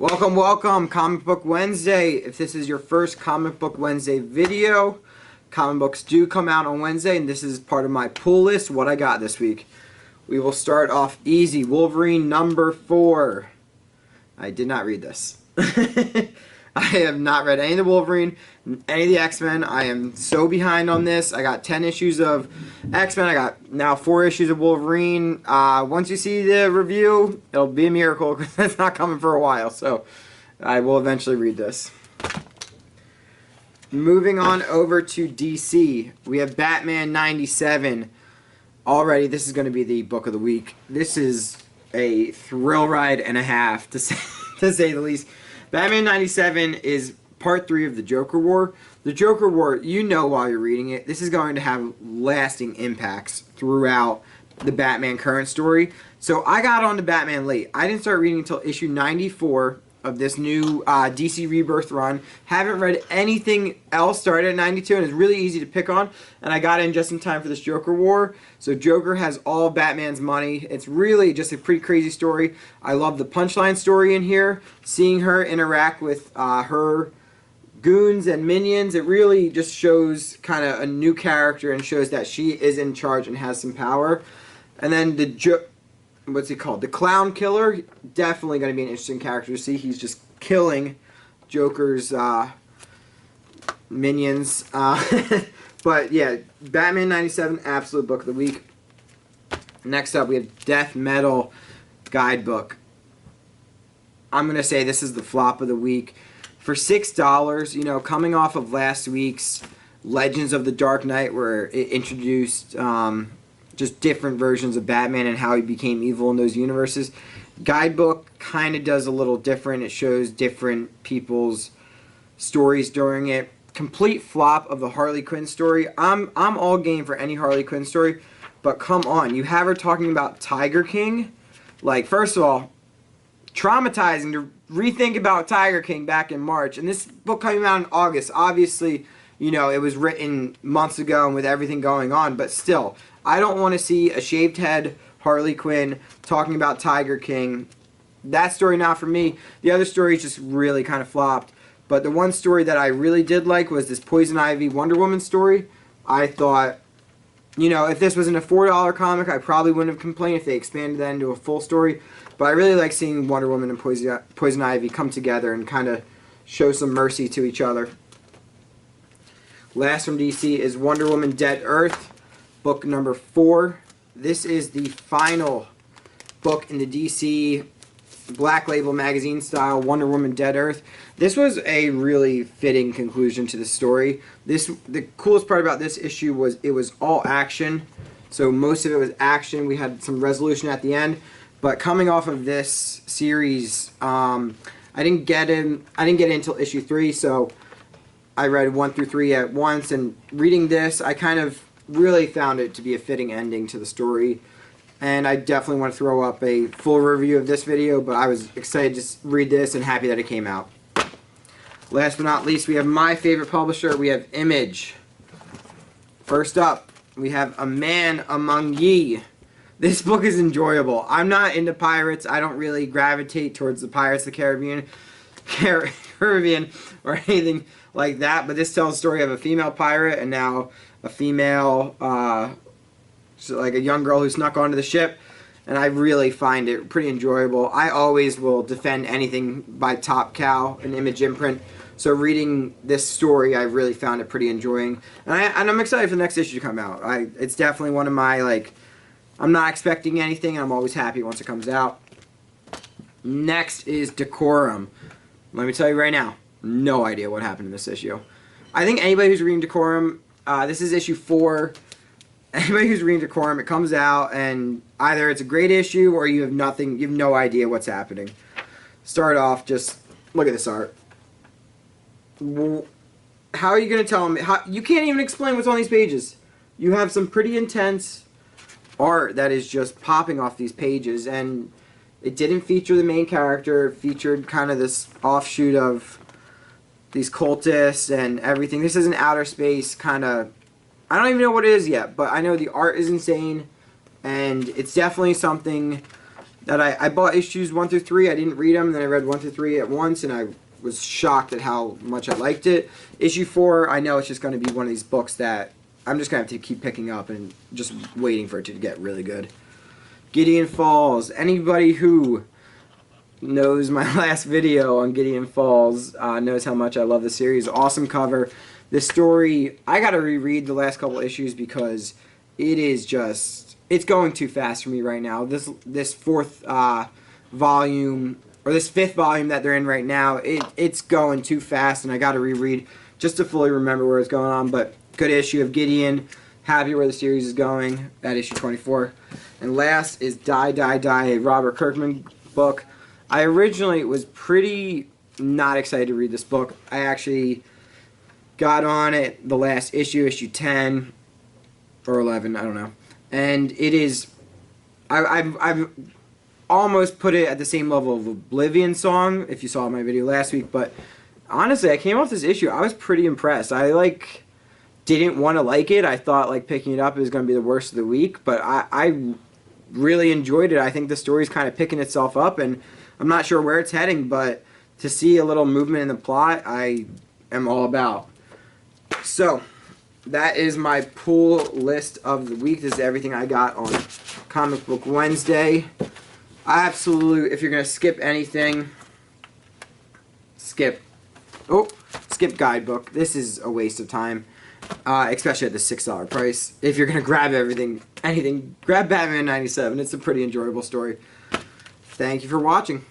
Welcome, welcome, Comic Book Wednesday. If this is your first Comic Book Wednesday video, comic books do come out on Wednesday, and this is part of my pull list, what I got this week. We will start off easy. Wolverine number 4. I did not read this. I have not read any of the Wolverine, any of the X-Men. I am so behind on this. I got 10 issues of X-Men. I got now 4 issues of Wolverine. Once you see the review, it'll be a miracle because it's not coming for a while. So I will eventually read this. Moving on over to DC, we have Batman 97. Already, this is going to be the book of the week. This is a thrill ride and a half, to say the least. Batman 97 is part 3 of the Joker War. The Joker War, you know while you're reading it, this is going to have lasting impacts throughout the Batman current story. So I got on to Batman late. I didn't start reading until issue 94 of this new DC Rebirth run. Haven't read anything else, started at 92, and it's really easy to pick on. And I got in just in time for this Joker War. So Joker has all Batman's money. It's really just a pretty crazy story. I love the Punchline story in here. Seeing her interact with her goons and minions, it really just shows kind of a new character and shows that she is in charge and has some power. And then what's he called? The Clown Killer. Definitely going to be an interesting character to see. He's just killing Joker's minions. But yeah, Batman 97, absolute book of the week. Next up, we have Death Metal Guidebook. I'm going to say this is the flop of the week. For $6, you know, coming off of last week's Legends of the Dark Knight, where it introduced just different versions of Batman and how he became evil in those universes. Guidebook kind of does a little different. It shows different people's stories during it. Complete flop of the Harley Quinn story. I'm all game for any Harley Quinn story, but come on, you have her talking about Tiger King. Like, first of all, traumatizing to rethink about Tiger King back in March, and this book coming out in August. Obviously, you know, it was written months ago and with everything going on, but still, I don't want to see a shaved head Harley Quinn talking about Tiger King. That story not for me. The other stories just really kind of flopped. But the one story that I really did like was this Poison Ivy Wonder Woman story. I thought, you know, if this was in a $4 comic, I probably wouldn't have complained if they expanded that into a full story. But I really like seeing Wonder Woman and Poison Ivy come together and kind of show some mercy to each other. Last from DC is Wonder Woman Dead Earth, book number 4. This is the final book in the DC Black Label magazine style Wonder Woman Dead Earth. This was a really fitting conclusion to the story. The coolest part about this issue was it was all action. So most of it was action. We had some resolution at the end. But coming off of this series, I didn't get in until issue 3, so I read 1 through 3 at once, and reading this, I kind of really found it to be a fitting ending to the story. And I definitely want to throw up a full review of this video, but I was excited to read this and happy that it came out. Last but not least, we have my favorite publisher. We have Image. First up, we have A Man Among Ye. This book is enjoyable. I'm not into pirates. I don't really gravitate towards the Pirates of the Caribbean or anything like that, but this tells the story of a female pirate and now a female, so like a young girl who snuck onto the ship, and I really find it pretty enjoyable. I always will defend anything by Top Cow, an Image imprint, so reading this story, I really found it pretty enjoying, and I'm excited for the next issue to come out. It's definitely one of my, like, I'm not expecting anything, and I'm always happy once it comes out. Next is Decorum. Let me tell you right now, no idea what happened in this issue. I think anybody who's reading Decorum, this is issue 4. Anybody who's reading Decorum, it comes out, and either it's a great issue or you have nothing, you have no idea what's happening. Start off, just look at this art. How are you going to tell me? You can't even explain what's on these pages. You have some pretty intense art that is just popping off these pages, and it didn't feature the main character. It featured kind of this offshoot of these cultists and everything. This is an outer space kind of, I don't even know what it is yet, but I know the art is insane, and it's definitely something that I bought issues 1 through 3. I didn't read them. Then I read 1 through 3 at once, and I was shocked at how much I liked it. Issue 4, I know it's just going to be one of these books that I'm just going to have to keep picking up and just waiting for it to get really good. Gideon Falls. Anybody who knows my last video on Gideon Falls knows how much I love the series. Awesome cover. This story, I got to reread the last couple issues because it is just, it's going too fast for me right now. This fourth volume, or this fifth volume that they're in right now, it's going too fast, and I got to reread just to fully remember where it's going on. But good issue of Gideon. Happy where the series is going at issue 24. And last is Die, Die, Die, a Robert Kirkman book. I originally was pretty not excited to read this book. I actually got on it the last issue, issue 10 or 11, I don't know. And it is, I've almost put it at the same level of Oblivion Song, if you saw my video last week. But honestly, I came off this issue, I was pretty impressed. I didn't want to like it. I thought picking it up is going to be the worst of the week, but I really enjoyed it. I think the story's kind of picking itself up, and I'm not sure where it's heading, but to see a little movement in the plot, I am all about. So, that is my pull list of the week. This is everything I got on Comic Book Wednesday. Absolutely, if you're going to skip anything, skip Guidebook. This is a waste of time, especially at the $6 price. If you're going to grab anything, grab Batman 97. It's a pretty enjoyable story. Thank you for watching.